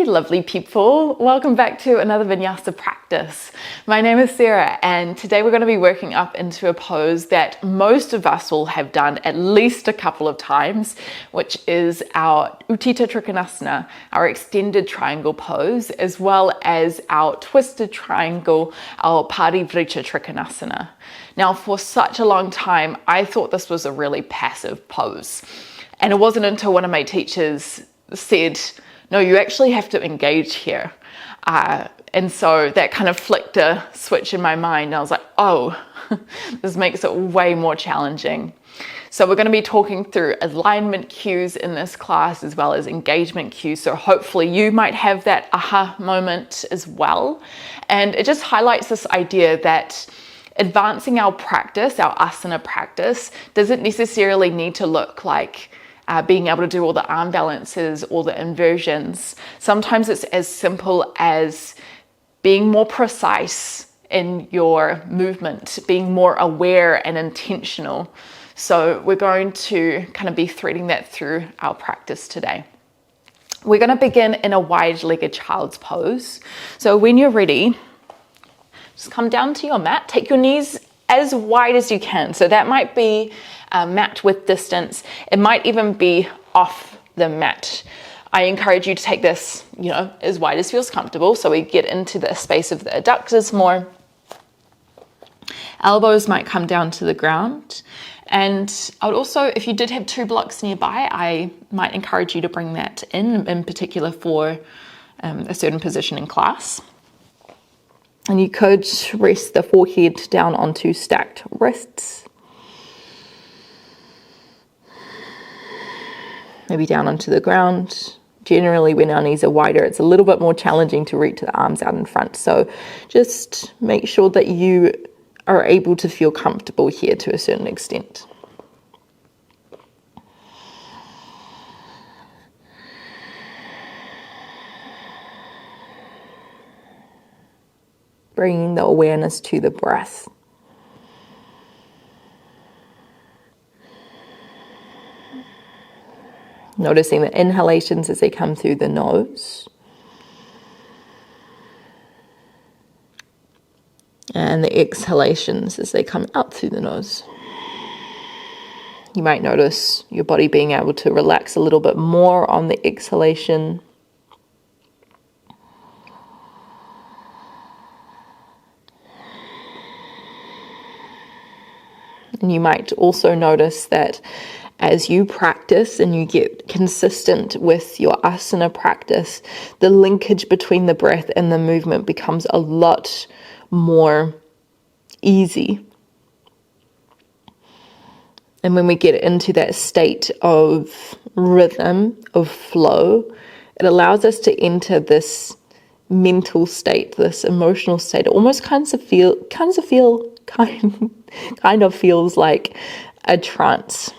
Hey lovely people, welcome back to another Vinyasa practice. My name is Sarah and today we're going to be working up into a pose that most of us will have done at least a couple of times, which is our Utthita Trikonasana, our extended triangle pose, as well as our twisted triangle, our Parivricha Trikonasana. Now for such a long time I thought this was a really passive pose, and it wasn't until one of my teachers said, no, you actually have to engage here. And so that kind of flicked a switch in my mind. I was like, oh, this makes it way more challenging. So we're going to be talking through alignment cues in this class as well as engagement cues. So hopefully you might have that aha moment as well. And it just highlights this idea that advancing our practice, our asana practice, doesn't necessarily need to look like being able to do all the arm balances or the inversions. Sometimes it's as simple as being more precise in your movement, being more aware and intentional. So we're going to kind of be threading that through our practice today. We're going to begin in a wide-legged child's pose. So when you're ready, just come down to your mat, take your knees as wide as you can. So that might be mat width distance. It might even be off the mat. I encourage you to take this, as wide as feels comfortable. So we get into the space of the adductors more. Elbows might come down to the ground. And I would also, if you did have two blocks nearby, I might encourage you to bring that in particular for a certain position in class. And you could rest the forehead down onto stacked wrists. Maybe down onto the ground. Generally, when our knees are wider, it's a little bit more challenging to reach the arms out in front. So just make sure that you are able to feel comfortable here to a certain extent. Bringing the awareness to the breath. Noticing the inhalations as they come through the nose. And the exhalations as they come out through the nose. You might notice your body being able to relax a little bit more on the exhalation. And you might also notice that as you practice and you get consistent with your asana practice, the linkage between the breath and the movement becomes a lot more easy. And when we get into that state of rhythm, of flow, it allows us to enter this mental state, this emotional state. It almost kind of feels like a trance,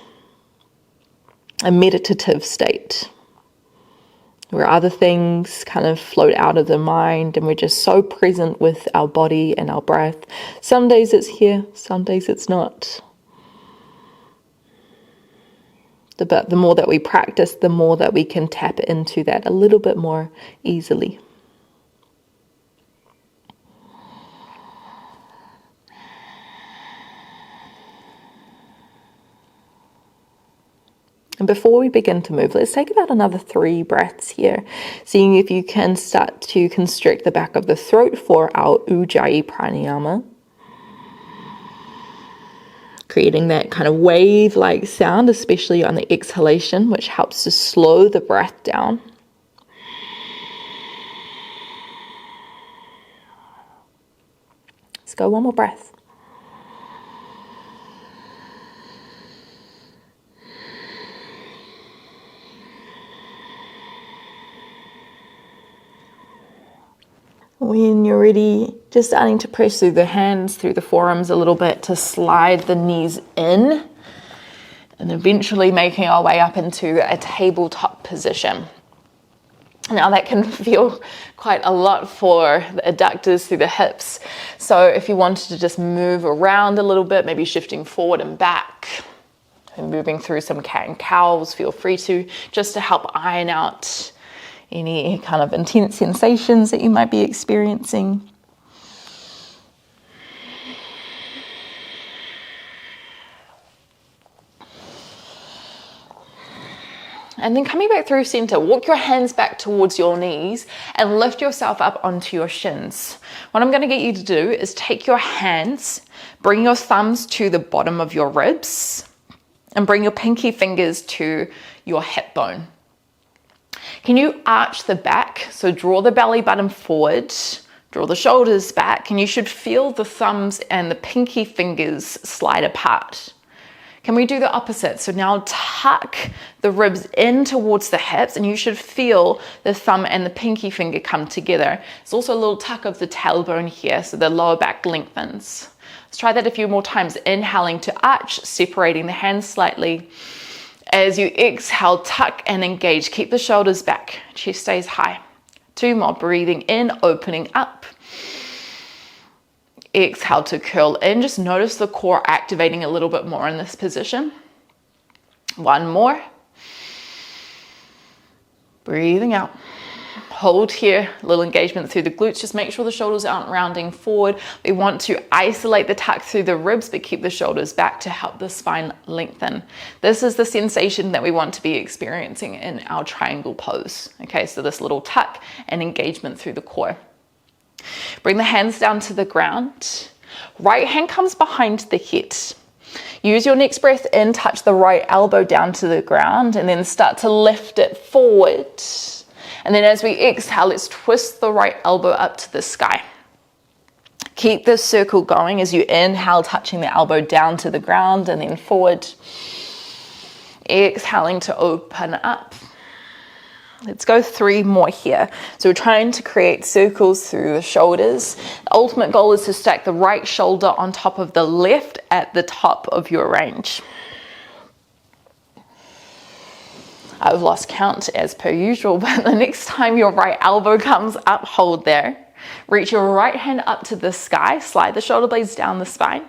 a meditative state, where other things kind of float out of the mind and we're just so present with our body and our breath. Some days it's here, some days it's not. But the more that we practice, the more that we can tap into that a little bit more easily. And before we begin to move, let's take about another 3 breaths here, seeing if you can start to constrict the back of the throat for our Ujjayi pranayama. Creating that kind of wave-like sound, especially on the exhalation, which helps to slow the breath down. Let's go one more breath. When you're ready, just starting to press through the hands, through the forearms a little bit to slide the knees in, and eventually making our way up into a tabletop position. Now that can feel quite a lot for the adductors through the hips. So if you wanted to just move around a little bit, maybe shifting forward and back, and moving through some cat and cows, feel free to, just to help iron out any kind of intense sensations that you might be experiencing. And then coming back through center, walk your hands back towards your knees and lift yourself up onto your shins. What I'm going to get you to do is take your hands, bring your thumbs to the bottom of your ribs, and bring your pinky fingers to your hip bone. Can you arch the back? So draw the belly button forward, draw the shoulders back, and you should feel the thumbs and the pinky fingers slide apart. Can we do the opposite? So now tuck the ribs in towards the hips, and you should feel the thumb and the pinky finger come together. There's also a little tuck of the tailbone here, so the lower back lengthens. Let's try that a few more times. Inhaling to arch, separating the hands slightly. As you exhale, tuck and engage. Keep the shoulders back, chest stays high. 2 more, breathing in, opening up. Exhale to curl in. Just notice the core activating a little bit more in this position. 1 more. Breathing out. Hold here, a little engagement through the glutes. Just make sure the shoulders aren't rounding forward. We want to isolate the tuck through the ribs, but keep the shoulders back to help the spine lengthen. This is the sensation that we want to be experiencing in our triangle pose. Okay, so this little tuck and engagement through the core. Bring the hands down to the ground. Right hand comes behind the head. Use your next breath in, touch the right elbow down to the ground, and then start to lift it forward. And then as we exhale, let's twist the right elbow up to the sky. Keep this circle going as you inhale, touching the elbow down to the ground and then forward. Exhaling to open up. Let's go 3 more here. So we're trying to create circles through the shoulders. The ultimate goal is to stack the right shoulder on top of the left at the top of your range. I've lost count as per usual, but the next time your right elbow comes up, hold there. Reach your right hand up to the sky, slide the shoulder blades down the spine.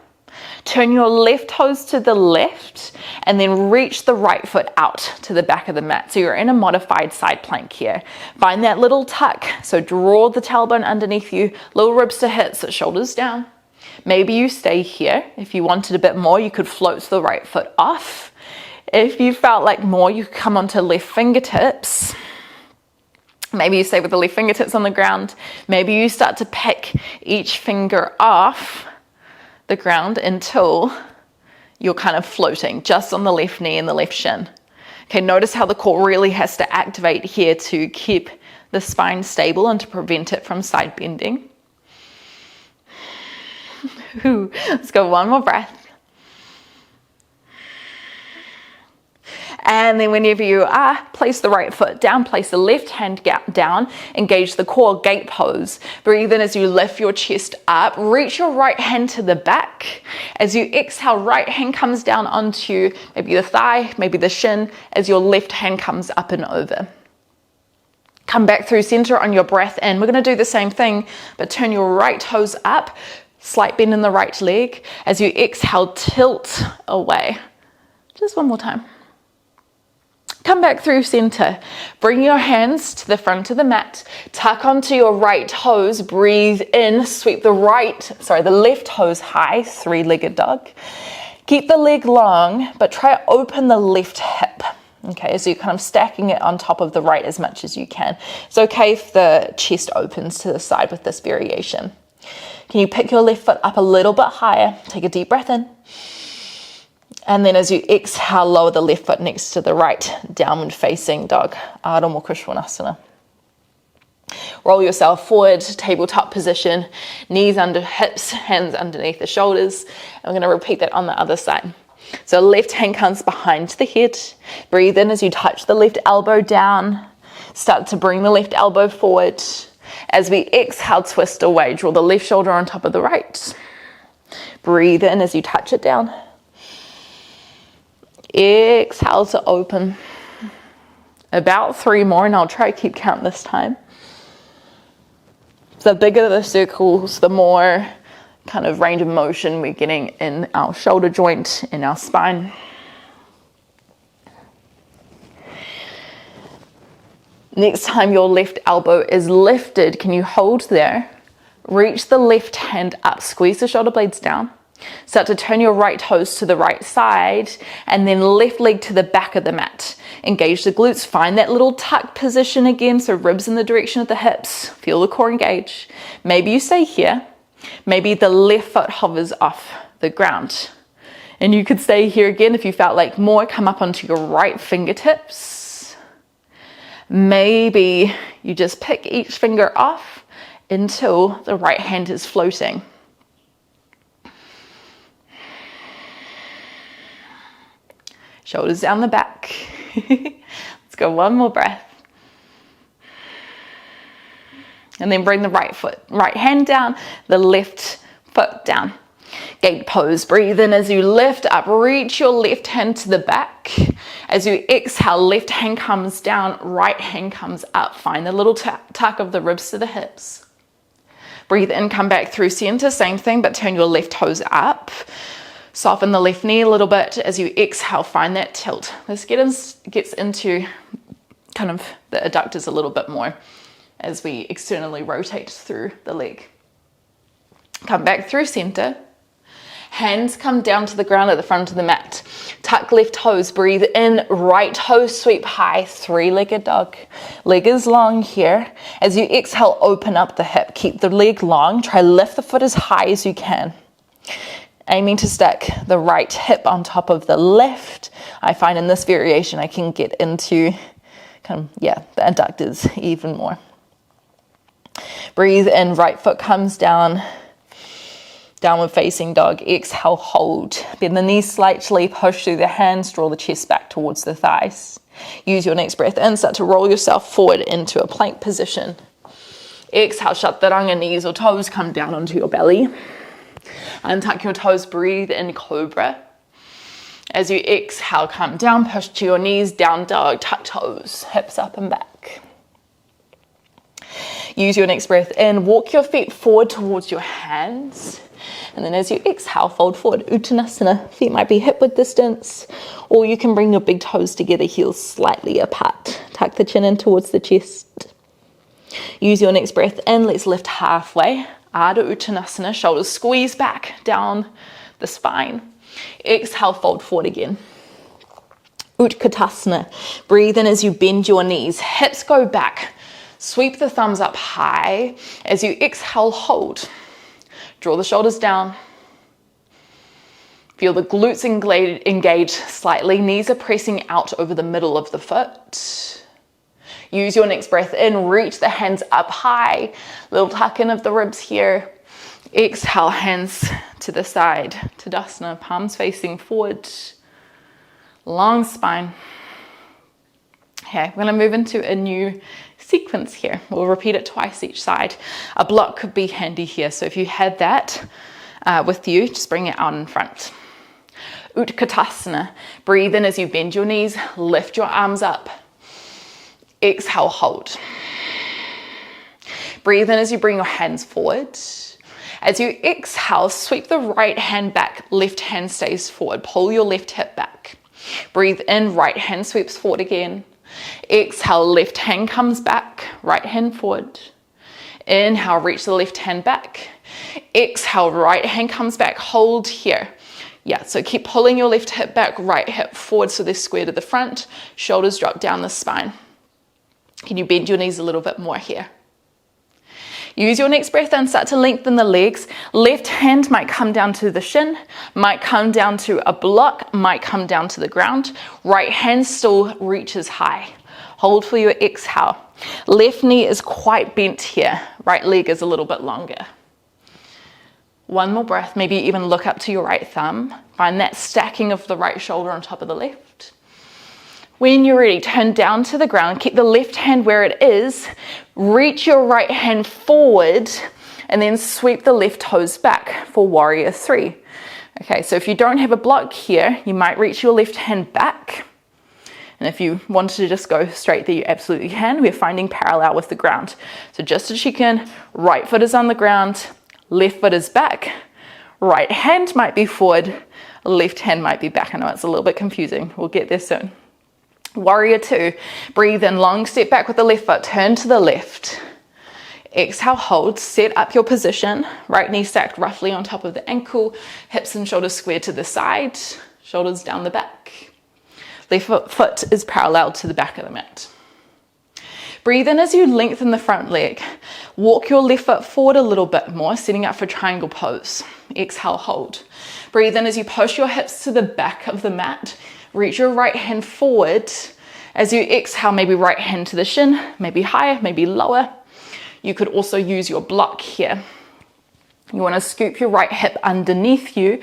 Turn your left toes to the left and then reach the right foot out to the back of the mat. So you're in a modified side plank here. Find that little tuck. So draw the tailbone underneath you, little ribs to hips, shoulders down. Maybe you stay here. If you wanted a bit more, you could float the right foot off. If you felt like more, you could come onto left fingertips. Maybe you stay with the left fingertips on the ground. Maybe you start to pick each finger off the ground until you're kind of floating just on the left knee and the left shin. Okay, notice how the core really has to activate here to keep the spine stable and to prevent it from side bending. Let's go 1 more breath. And then whenever you are, place the right foot down, place the left hand down, engage the core, gate pose. Breathe in as you lift your chest up, reach your right hand to the back. As you exhale, right hand comes down onto maybe the thigh, maybe the shin, as your left hand comes up and over. Come back through center on your breath in. We're going to do the same thing, but turn your right toes up, slight bend in the right leg. As you exhale, tilt away. Just 1 more time. Come back through center. Bring your hands to the front of the mat. Tuck onto your right toes. Breathe in. Sweep the left toes high. 3-legged dog. Keep the leg long, but try to open the left hip. Okay, so you're kind of stacking it on top of the right as much as you can. It's okay if the chest opens to the side with this variation. Can you pick your left foot up a little bit higher? Take a deep breath in. And then as you exhale, lower the left foot next to the right, downward facing dog, Ardha Mukha Svanasana. Roll yourself forward, tabletop position, knees under hips, hands underneath the shoulders. And we're going to repeat that on the other side. So left hand comes behind the head. Breathe in as you touch the left elbow down. Start to bring the left elbow forward. As we exhale, twist away. Draw the left shoulder on top of the right. Breathe in as you touch it down. Exhale to open. About 3 more, and I'll try to keep count this time. The bigger the circles, the more kind of range of motion we're getting in our shoulder joint, in our spine. Next time your left elbow is lifted, can you hold there? Reach the left hand up, squeeze the shoulder blades down. Start to turn your right toes to the right side and then left leg to the back of the mat. Engage the glutes, find that little tuck position again, so ribs in the direction of the hips. Feel the core engage. Maybe you stay here. Maybe the left foot hovers off the ground. And you could stay here again if you felt like more. Come up onto your right fingertips. Maybe you just pick each finger off until the right hand is floating. Shoulders down the back. Let's go one more breath. And then bring the right hand down, the left foot down. Gate pose, breathe in as you lift up, reach your left hand to the back. As you exhale, left hand comes down, right hand comes up. Find the little tuck of the ribs to the hips. Breathe in, come back through center, same thing, but turn your left toes up. Soften the left knee a little bit. As you exhale, find that tilt. This gets into kind of the adductors a little bit more as we externally rotate through the leg. Come back through center. Hands come down to the ground at the front of the mat. Tuck left toes, breathe in, right toes sweep high, three-legged dog. Leg is long here. As you exhale, open up the hip. Keep the leg long. Try lift the foot as high as you can. Aiming to stack the right hip on top of the left. I find in this variation I can get into the adductors even more. Breathe in, right foot comes down. Downward facing dog. Exhale, hold. Bend the knees slightly, push through the hands, draw the chest back towards the thighs. Use your next breath in, start to roll yourself forward into a plank position. Exhale, chaturanga, knees or toes come down onto your belly. Untuck your toes, breathe in cobra. As you exhale, come down, push to your knees, down dog, tuck toes, hips up and back. Use your next breath in, walk your feet forward towards your hands. And then as you exhale, fold forward, Uttanasana. Feet might be hip width distance, or you can bring your big toes together, heels slightly apart. Tuck the chin in towards the chest. Use your next breath in, let's lift halfway. Ardha Uttanasana, shoulders squeeze back down the spine. Exhale, fold forward again. Utkatasana, breathe in as you bend your knees, hips go back. Sweep the thumbs up high. As you exhale, hold. Draw the shoulders down. Feel the glutes engage slightly. Knees are pressing out over the middle of the foot. Use your next breath in. Reach the hands up high. Little tuck in of the ribs here. Exhale, hands to the side. Tadasana, palms facing forward. Long spine. Okay, we're going to move into a new sequence here. We'll repeat it twice each side. A block could be handy here. So if you had that with you, just bring it out in front. Utkatasana. Breathe in as you bend your knees. Lift your arms up. Exhale, hold. Breathe in as you bring your hands forward. As you exhale, sweep the right hand back. Left hand stays forward. Pull your left hip back. Breathe in, right hand sweeps forward again. Exhale, left hand comes back, right hand forward. Inhale, reach the left hand back. Exhale, right hand comes back, hold here. Yeah, so keep pulling your left hip back, right hip forward so they're square to the front. Shoulders drop down the spine. Can you bend your knees a little bit more here? Use your next breath and start to lengthen the legs. Left hand might come down to the shin, might come down to a block, might come down to the ground. Right hand still reaches high. Hold for your exhale. Left knee is quite bent here. Right leg is a little bit longer. One more breath, maybe even look up to your right thumb. Find that stacking of the right shoulder on top of the left. When you're ready, turn down to the ground, keep the left hand where it is, reach your right hand forward, and then sweep the left toes back for warrior three. Okay, so if you don't have a block here, you might reach your left hand back. And if you wanted to just go straight there, you absolutely can. We're finding parallel with the ground. So just as you can, right foot is on the ground, left foot is back, right hand might be forward, left hand might be back. I know it's a little bit confusing. We'll get there soon. Warrior two, breathe in, long step back with the left foot, turn to the left. Exhale, hold, set up your position, right knee stacked roughly on top of the ankle, hips and shoulders square to the side, shoulders down the back. Left foot is parallel to the back of the mat. Breathe in as you lengthen the front leg. Walk your left foot forward a little bit more, setting up for triangle pose. Exhale, hold. Breathe in as you push your hips to the back of the mat. Reach your right hand forward. As you exhale, maybe right hand to the shin, maybe higher, maybe lower. You could also use your block here. You want to scoop your right hip underneath you.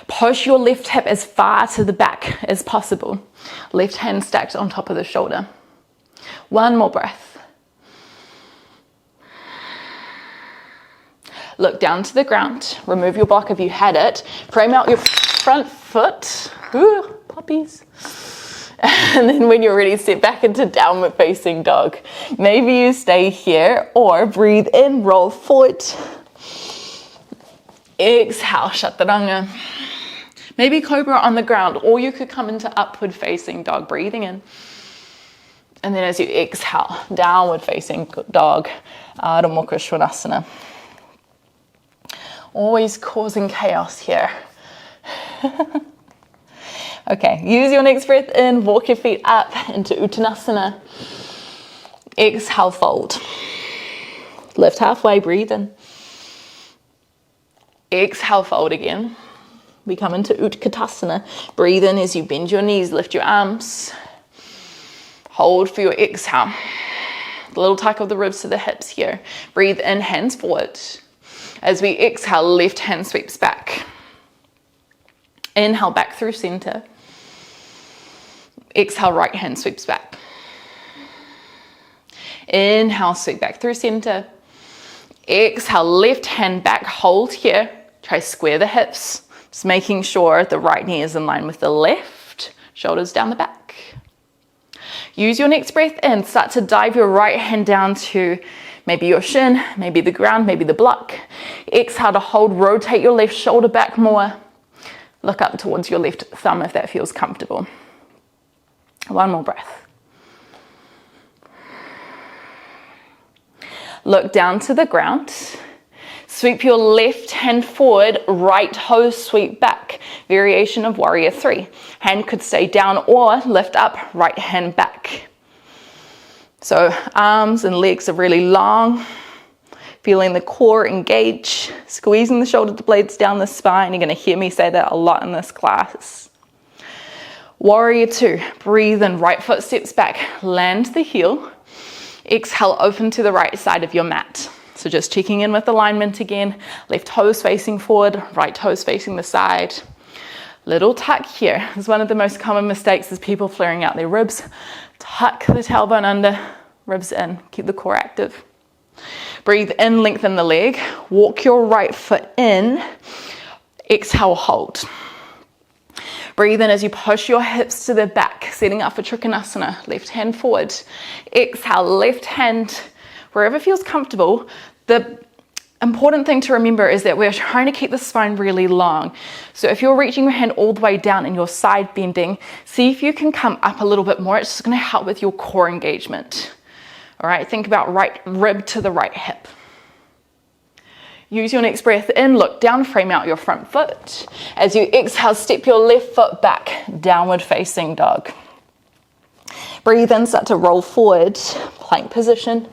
Push your left hip as far to the back as possible. Left hand stacked on top of the shoulder. One more breath. Look down to the ground. Remove your block if you had it. Frame out your front foot. Ooh, puppies. And then when you're ready, step back into downward facing dog. Maybe you stay here or breathe in, roll forward. Exhale, chaturanga. Maybe cobra on the ground, or you could come into upward facing dog, breathing in. And then as you exhale, downward facing dog, Ardha Mukha Svanasana. Always causing chaos here. Okay, use your next breath in, walk your feet up into Uttanasana. Exhale, fold. Lift halfway, breathe in. Exhale, fold again. We come into Utkatasana. Breathe in as you bend your knees, lift your arms. Hold for your exhale. A little tuck of the ribs to the hips here. Breathe in, hands forward. As we exhale, left hand sweeps back. Inhale, back through center. Exhale, right hand sweeps back. Inhale, sweep back through center. Exhale, left hand back, hold here. Try square the hips. Just making sure the right knee is in line with the left. Shoulders down the back. Use your next breath in. Start to dive your right hand down to maybe your shin, maybe the ground, maybe the block. Exhale to hold, rotate your left shoulder back more. Look up towards your left thumb if that feels comfortable. One more breath. Look down to the ground. Sweep your left hand forward, right toe sweep back. Variation of warrior three. Hand could stay down or lift up, right hand back. So arms and legs are really long. Feeling the core engage, squeezing the shoulder blades down the spine. You're going to hear me say that a lot in this class. Warrior two, breathe in, right foot steps back, land the heel. Exhale, open to the right side of your mat. So just checking in with alignment again. Left toes facing forward, right toes facing the side. Little tuck here. This is one of the most common mistakes is people flaring out their ribs. Tuck the tailbone under, ribs in, keep the core active. Breathe in, lengthen the leg. Walk your right foot in. Exhale, hold. Breathe in as you push your hips to the back, setting up for Trikonasana. Left hand forward. Exhale, left hand, wherever feels comfortable. The important thing to remember is that we're trying to keep the spine really long. So if you're reaching your hand all the way down and your side bending, see if you can come up a little bit more. It's just going to help with your core engagement. All right, think about right rib to the right hip. Use your next breath in, look down, frame out your front foot. As you exhale, step your left foot back, downward facing dog. Breathe in, start to roll forward, plank position.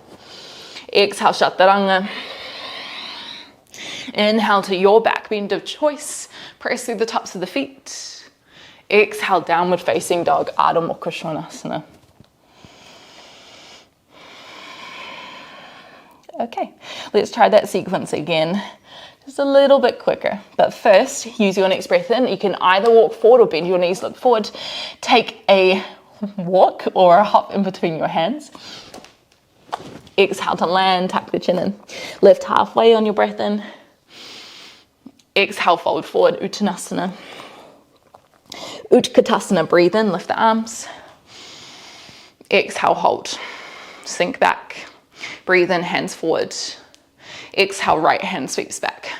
Exhale, chaturanga. Inhale to your back bend of choice. Press through the tops of the feet. Exhale, downward facing dog, Ardha Mukha Svanasana. Okay, let's try that sequence again, just a little bit quicker. But first, use your next breath in. You can either walk forward or bend your knees, look forward. Take a walk or a hop in between your hands. Exhale to land, tuck the chin in. Lift halfway on your breath in. Exhale, fold forward, Uttanasana. Utkatasana, breathe in, lift the arms. Exhale, hold. Sink back. Breathe in, hands forward. Exhale, right hand sweeps back.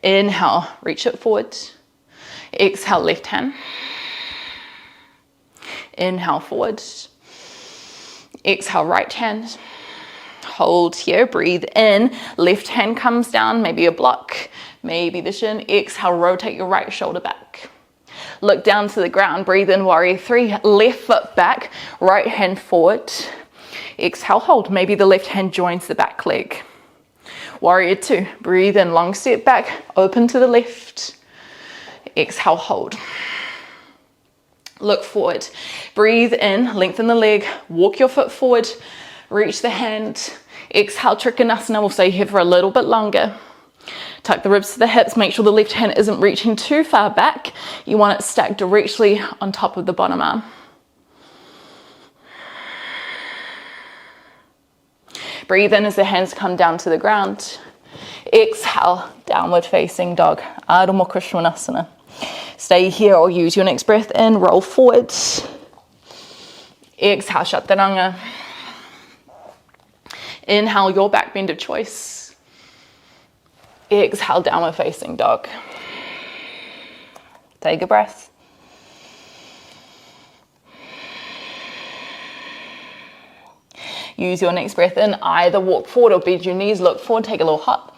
Inhale, reach it forward. Exhale, left hand. Inhale forward. Exhale, right hand. Hold here, breathe in. Left hand comes down, maybe a block, maybe the shin. Exhale, rotate your right shoulder back. Look down to the ground, breathe in, warrior three. Left foot back, right hand forward. Exhale, hold. Maybe the left hand joins the back leg. Warrior two, breathe in, long step back, open to the left. Exhale, hold. Look forward. Breathe in, lengthen the leg, walk your foot forward, reach the hand. Exhale, Trikonasana. We'll stay here for a little bit longer. Tuck the ribs to the hips. Make sure the left hand isn't reaching too far back. You want it stacked directly on top of the bottom arm. Breathe in as the hands come down to the ground. Exhale, downward facing dog, Ardha Mukha Svanasana. Stay here or use your next breath in, roll forward. Exhale, Chaturanga. Inhale, your back bend of choice. Exhale, downward facing dog. Take a breath. Use your next breath in, either walk forward or bend your knees, look forward, take a little hop.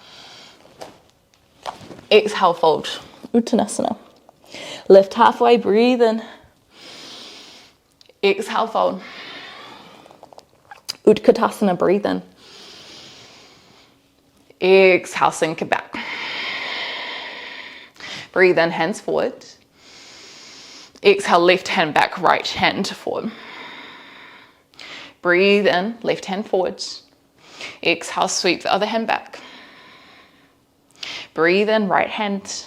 Exhale, fold, Uttanasana. Lift halfway, breathe in. Exhale, fold. Utkatasana, breathe in. Exhale, sink it back. Breathe in, hands forward. Exhale, left hand back, right hand forward. Breathe in, left hand forward. Exhale, sweep the other hand back. Breathe in, right hand.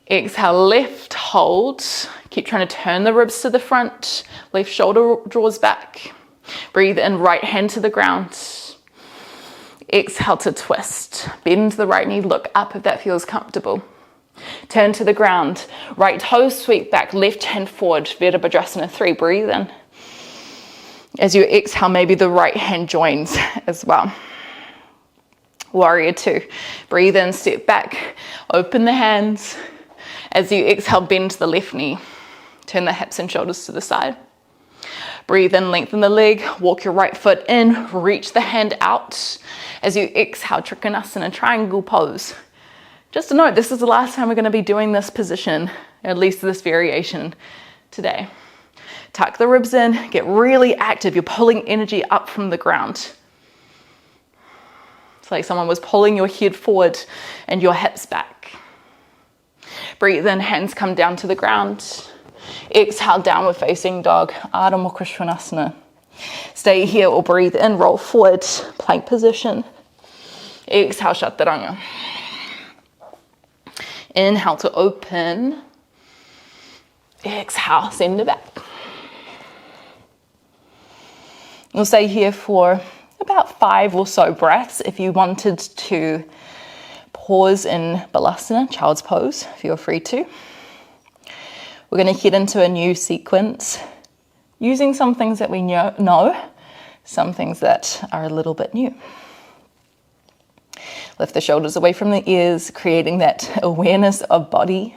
Exhale, left, hold. Keep trying to turn the ribs to the front. Left shoulder draws back. Breathe in, right hand to the ground. Exhale to twist. Bend the right knee, look up if that feels comfortable. Turn to the ground. Right toe sweep back, left hand forward. Virabhadrasana 3, breathe in. As you exhale, maybe the right hand joins as well. Warrior 2, breathe in, step back, open the hands. As you exhale, bend the left knee. Turn the hips and shoulders to the side. Breathe in, lengthen the leg, walk your right foot in, reach the hand out. As you exhale, Trikonasana, triangle pose. Just to note, this is the last time we're going to be doing this position, at least this variation today. Tuck the ribs in, get really active. You're pulling energy up from the ground. It's like someone was pulling your head forward and your hips back. Breathe in, hands come down to the ground. Exhale, downward facing dog, Ardha Mukha Svanasana. Stay here or breathe in, roll forward, plank position. Exhale, Chaturanga. Inhale to open. Exhale, send it back. We'll stay here for about 5 or so breaths. If you wanted to pause in Balasana, child's pose, feel free to. We're going to head into a new sequence using some things that we know, some things that are a little bit new. Lift the shoulders away from the ears, creating that awareness of body.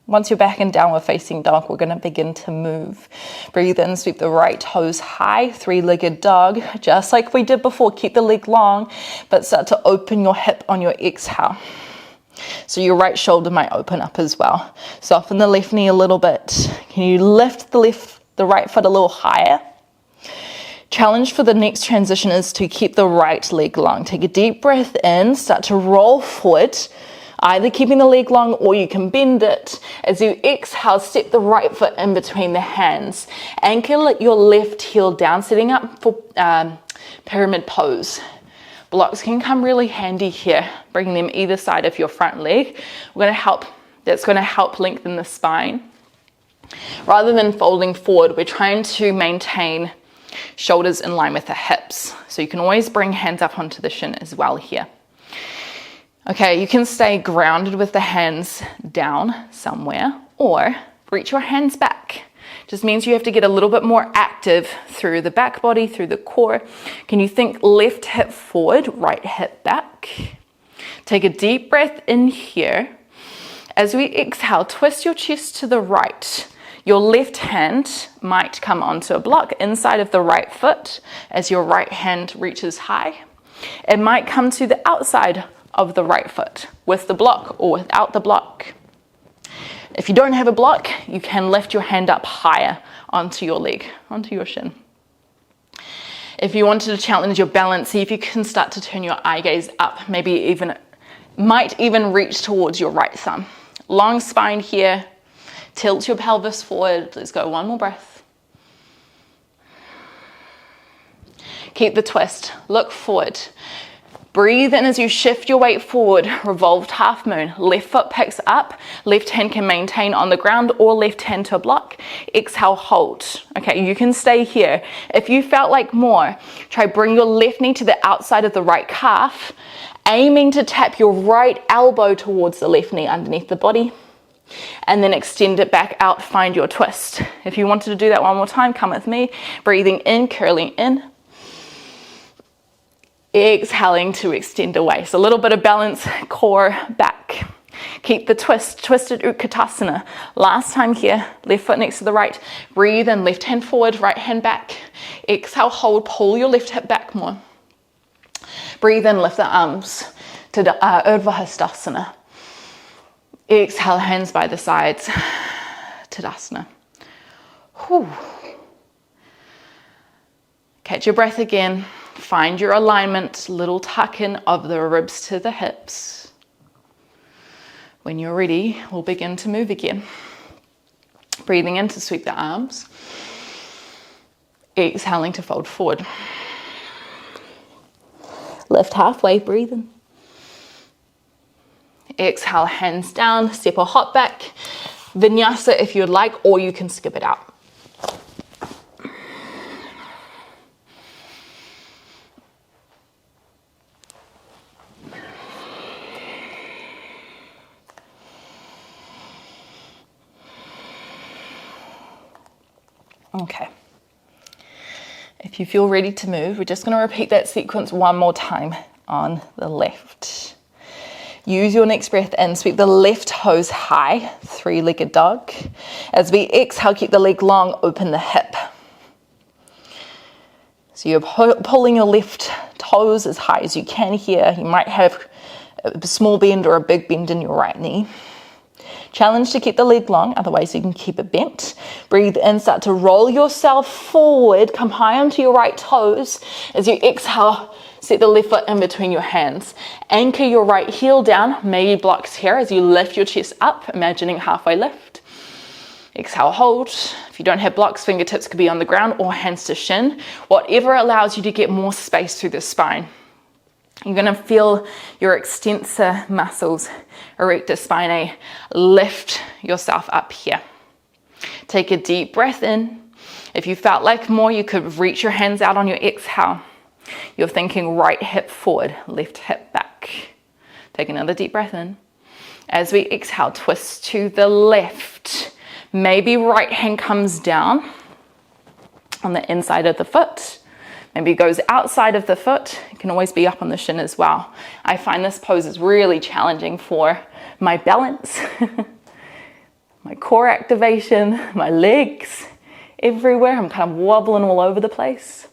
Once you're back in downward facing dog, we're going to begin to move. Breathe in, sweep the right toes high, 3-legged dog, just like we did before. Keep the leg long, but start to open your hip on your exhale. So your right shoulder might open up as well. Soften the left knee a little bit. Can you lift the right foot a little higher? Challenge for the next transition is to keep the right leg long. Take a deep breath in, start to roll forward, either keeping the leg long or you can bend it. As you exhale, step the right foot in between the hands. Anchor your left heel down, setting up for pyramid pose. Blocks can come really handy here, bringing them either side of your front leg. That's going to help lengthen the spine. Rather than folding forward, we're trying to maintain shoulders in line with the hips. So you can always bring hands up onto the shin as well here. Okay, you can stay grounded with the hands down somewhere or reach your hands back. Just means you have to get a little bit more active through the back body, through the core. Can you think left hip forward, right hip back? Take a deep breath in here. As we exhale, twist your chest to the right. Your left hand might come onto a block inside of the right foot as your right hand reaches high. It might come to the outside of the right foot with the block or without the block. If you don't have a block, you can lift your hand up higher onto your leg, onto your shin. If you wanted to challenge your balance, see if you can start to turn your eye gaze up, might even reach towards your right thumb. Long spine here, tilt your pelvis forward. Let's go, one more breath. Keep the twist, look forward. Breathe in as you shift your weight forward, revolved half moon. Left foot picks up, left hand can maintain on the ground or left hand to a block. Exhale, hold. Okay, you can stay here. If you felt like more, try bring your left knee to the outside of the right calf, aiming to tap your right elbow towards the left knee underneath the body, and then extend it back out, find your twist. If you wanted to do that one more time, come with me. Breathing in, curling in. Exhaling to extend away. So a little bit of balance, core back. Keep the twist, twisted Utkatasana. Last time here, left foot next to the right. Breathe in, left hand forward, right hand back. Exhale, hold, pull your left hip back more. Breathe in, lift the arms to the Urdhva Hastasana. Exhale, hands by the sides, Tadasana. Whew. Catch your breath again. Find your alignment, little tuck in of the ribs to the hips. When you're ready, we'll begin to move again. Breathing in to sweep the arms. Exhaling to fold forward. Lift halfway, breathe in. Exhale, hands down, step or hop back. Vinyasa if you'd like, or you can skip it out. Okay. If you feel ready to move, we're just going to repeat that sequence one more time on the left. Use your next breath in, sweep the left toes high, three-legged dog. As we exhale, keep the leg long, open the hip. So you're pulling your left toes as high as you can here. You might have a small bend or a big bend in your right knee. Challenge to keep the leg long, otherwise you can keep it bent. Breathe in, start to roll yourself forward, come high onto your right toes. As you exhale, set the left foot in between your hands. Anchor your right heel down, maybe blocks here as you lift your chest up, imagining halfway lift. Exhale, hold. If you don't have blocks, fingertips could be on the ground or hands to shin. Whatever allows you to get more space through the spine. You're going to feel your extensor muscles, erector spinae, lift yourself up here. Take a deep breath in. If you felt like more, you could reach your hands out on your exhale. You're thinking right hip forward, left hip back. Take another deep breath in. As we exhale, twist to the left. Maybe right hand comes down on the inside of the foot. Maybe it goes outside of the foot. It can always be up on the shin as well. I find this pose is really challenging for my balance, my core activation, my legs, everywhere. I'm kind of wobbling all over the place.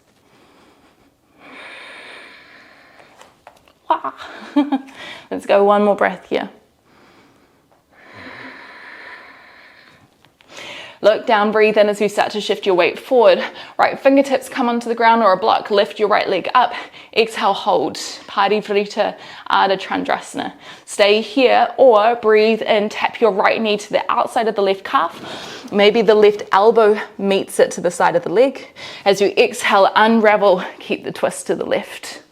Wow. Let's go one more breath here. Look down, breathe in as you start to shift your weight forward. Right fingertips come onto the ground or a block. Lift your right leg up. Exhale, hold. Parivrita Ardha Chandrasana. Stay here or breathe in. Tap your right knee to the outside of the left calf. Maybe the left elbow meets it to the side of the leg. As you exhale, unravel. Keep the twist to the left.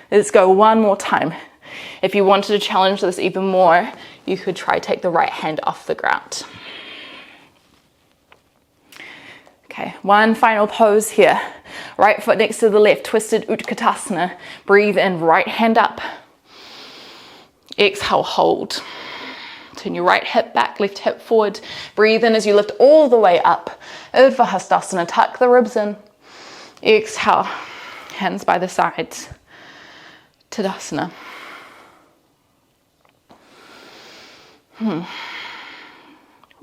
Let's go one more time. If you wanted to challenge this even more, you could try take the right hand off the ground. Okay, one final pose here. Right foot next to the left, twisted Utkatasana. Breathe in, right hand up. Exhale, hold. Turn your right hip back, left hip forward. Breathe in as you lift all the way up. Urdhva Hastasana, tuck the ribs in. Exhale, hands by the sides. Tadasana.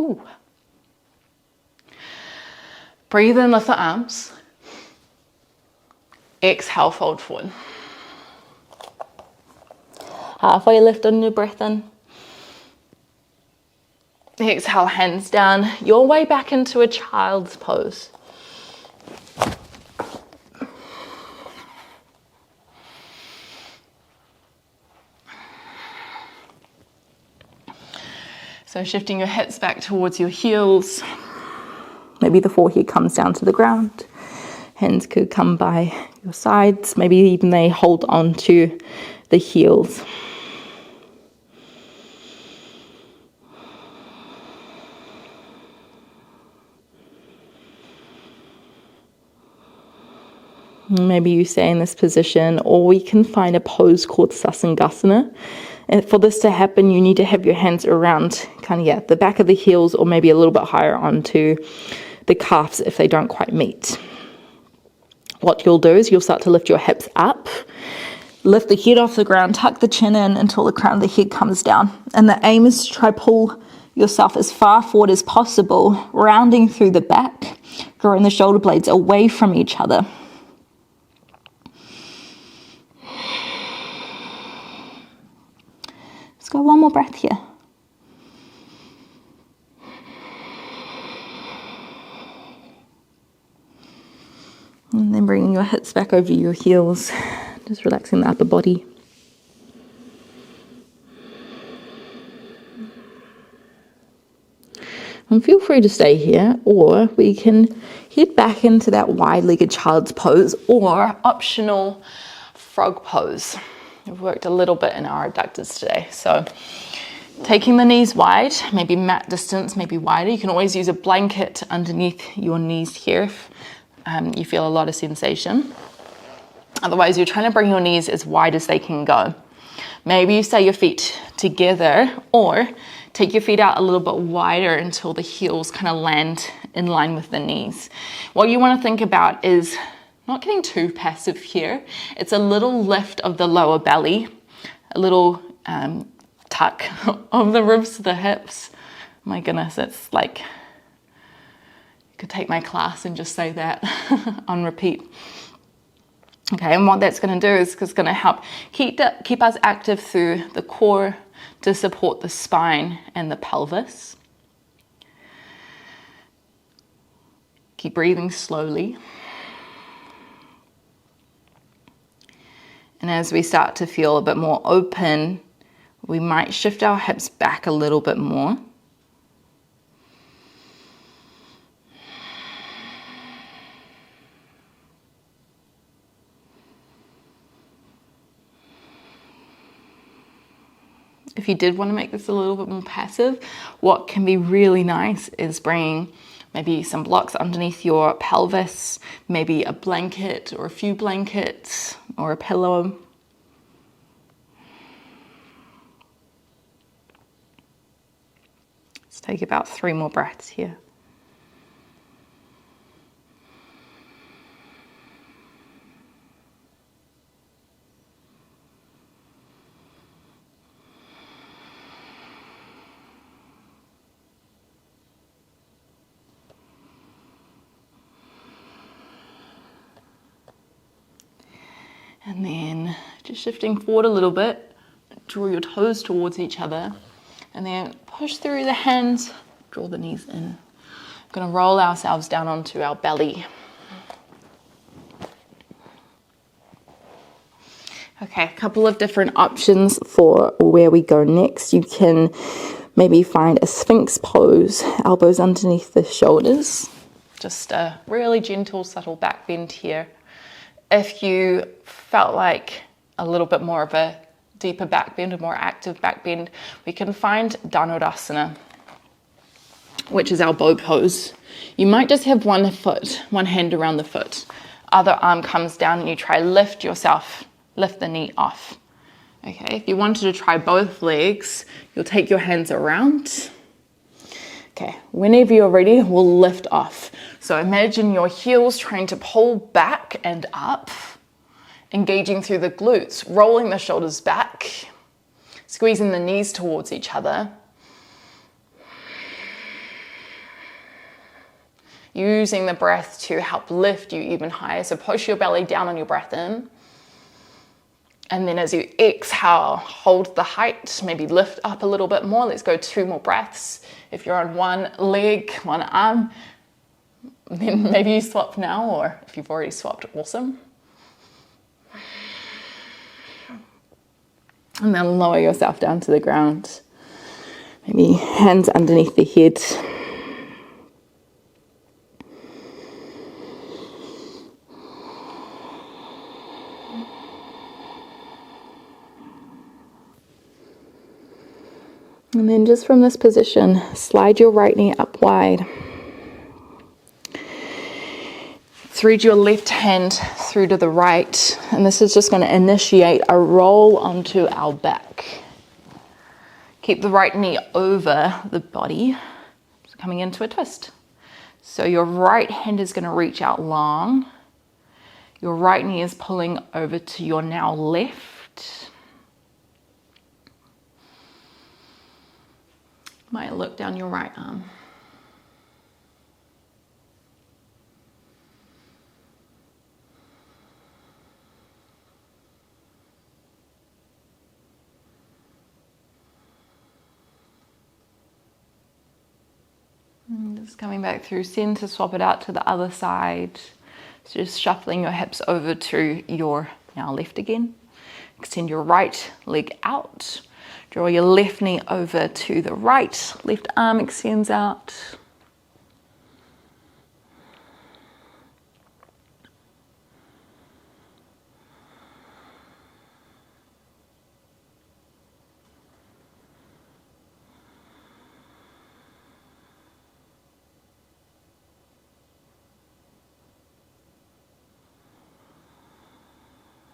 Ooh. Breathe in, lift the arms. Exhale, fold forward. Halfway lift on your breath in. Exhale, hands down. Your way back into a child's pose. So shifting your hips back towards your heels. Maybe the forehead comes down to the ground. Hands could come by your sides. Maybe even they hold on to the heels. Maybe you stay in this position, or we can find a pose called Sasangasana. And for this to happen, you need to have your hands around the back of the heels, or maybe a little bit higher onto the calves if they don't quite meet. What you'll do is you'll start to lift your hips up, lift the head off the ground, tuck the chin in until the crown of the head comes down. And the aim is to try pull yourself as far forward as possible, rounding through the back, drawing the shoulder blades away from each other. Let's go one more breath here. And then bringing your hips back over your heels, just relaxing the upper body. And feel free to stay here, or we can head back into that wide-legged child's pose, or optional frog pose. We've worked a little bit in our adductors today. So taking the knees wide, maybe mat distance, maybe wider. You can always use a blanket underneath your knees here if you feel a lot of sensation. Otherwise, you're trying to bring your knees as wide as they can go. Maybe you stay your feet together, or take your feet out a little bit wider until the heels kind of land in line with the knees. What you want to think about is not getting too passive here. It's a little lift of the lower belly, a little tuck of the ribs to the hips. My goodness, it's like, you could take my class and just say that on repeat. Okay, and what that's going to do is it's going to help keep us active through the core to support the spine and the pelvis. Keep breathing slowly. And as we start to feel a bit more open, we might shift our hips back a little bit more. If you did want to make this a little bit more passive, what can be really nice is bringing maybe some blocks underneath your pelvis, maybe a blanket or a few blankets or a pillow. Let's take about 3 more breaths here. And then just shifting forward a little bit, draw your toes towards each other, and then push through the hands, draw the knees in. We're going to roll ourselves down onto our belly. Okay, a couple of different options for where we go next. You can maybe find a Sphinx pose, elbows underneath the shoulders. Just a really gentle, subtle back bend here. If you felt like a little bit more of a deeper back bend, a more active back bend, we can find Dhanurasana, which is our bow pose. You might just have one hand around the foot. Other arm comes down and you try lift the knee off. Okay, if you wanted to try both legs, you'll take your hands around. Okay, whenever you're ready, we'll lift off. So imagine your heels trying to pull back and up, engaging through the glutes, rolling the shoulders back, squeezing the knees towards each other. using the breath to help lift you even higher. So push your belly down on your breath in. And then as you exhale, hold the height, maybe lift up a little bit more. Let's go 2 more breaths. If you're on one leg, one arm, then maybe you swap now, or if you've already swapped, awesome. And then lower yourself down to the ground. Maybe hands underneath the head. And then just from this position, slide your right knee up wide. Thread your left hand through to the right, and this is just going to initiate a roll onto our back. Keep the right knee over the body, so coming into a twist. So your right hand is going to reach out long. Your right knee is pulling over to your now left. Might look down your right arm. And just coming back through center, swap it out to the other side. So just shuffling your hips over to your now left again. Extend your right leg out. Draw your left knee over to the right, left arm extends out.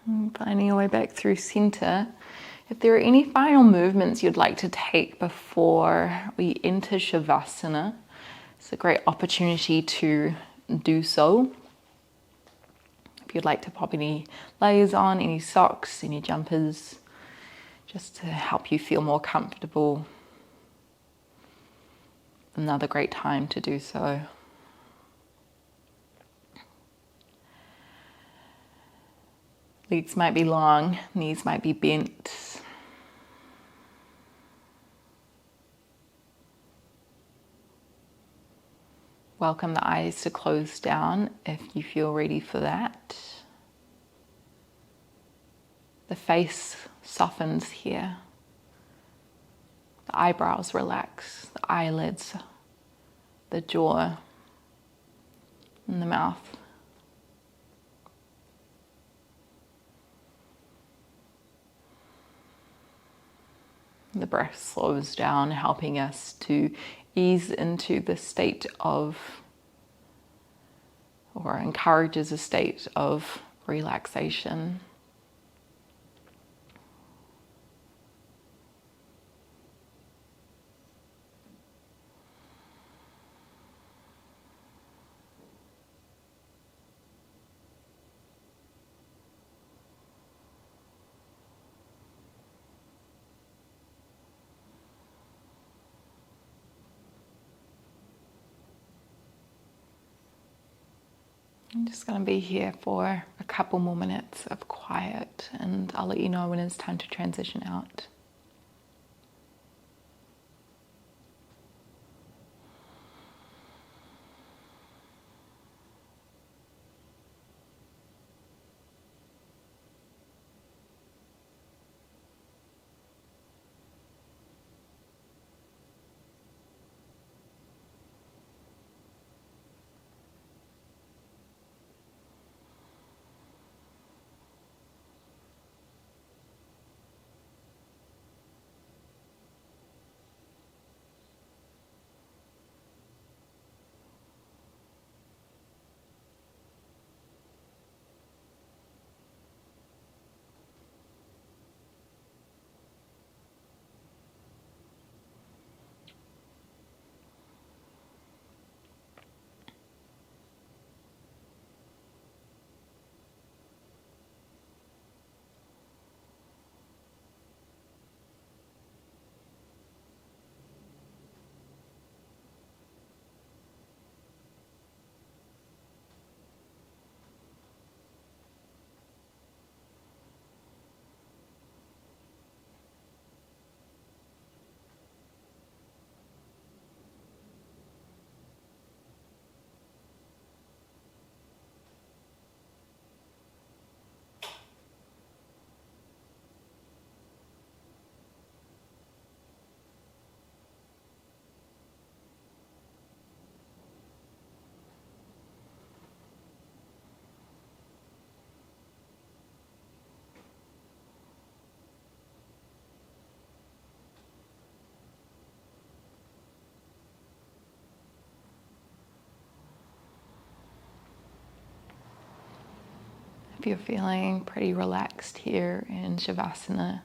And finding your way back through center. If there are any final movements you'd like to take before we enter Shavasana, it's a great opportunity to do so. If you'd like to pop any layers on, any socks, any jumpers, just to help you feel more comfortable, another great time to do so. Legs might be long, knees might be bent. Welcome the eyes to close down if you feel ready for that. The face softens here. The eyebrows relax, the eyelids, the jaw, and the mouth. The breath slows down, helping us to ease into the state of, or encourages a state of relaxation. I'm just going to be here for a couple more minutes of quiet, and I'll let you know when it's time to transition out. If you're feeling pretty relaxed here in Shavasana,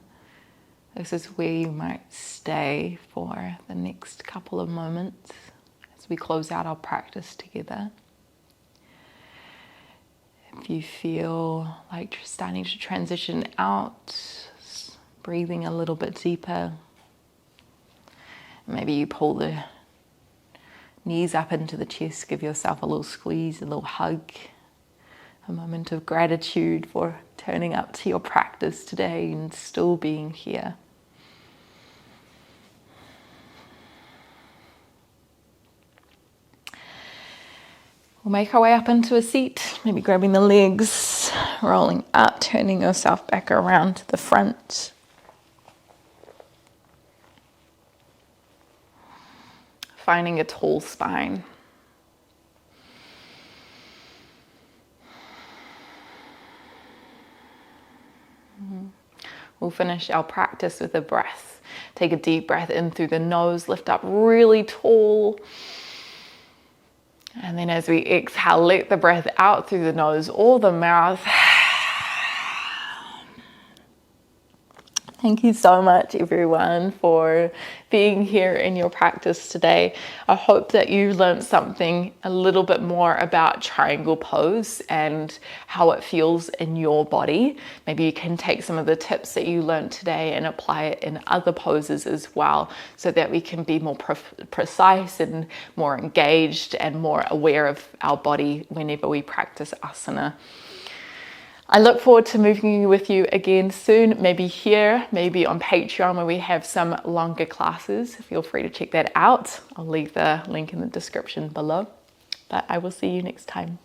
this is where you might stay for the next couple of moments as we close out our practice together. If you feel like you're starting to transition out, breathing a little bit deeper, maybe you pull the knees up into the chest, give yourself a little squeeze, a little hug, a moment of gratitude for turning up to your practice today and still being here. We'll make our way up into a seat, maybe grabbing the legs, rolling up, turning yourself back around to the front. Finding a tall spine. We'll finish our practice with a breath. Take a deep breath in through the nose, lift up really tall. And then as we exhale, let the breath out through the nose or the mouth. Thank you so much, everyone, for being here in your practice today. I hope that you learned something a little bit more about triangle pose and how it feels in your body. Maybe you can take some of the tips that you learned today and apply it in other poses as well, so that we can be more precise and more engaged and more aware of our body whenever we practice asana. I look forward to moving with you again soon, maybe here, maybe on Patreon where we have some longer classes. Feel free to check that out. I'll leave the link in the description below, but I will see you next time.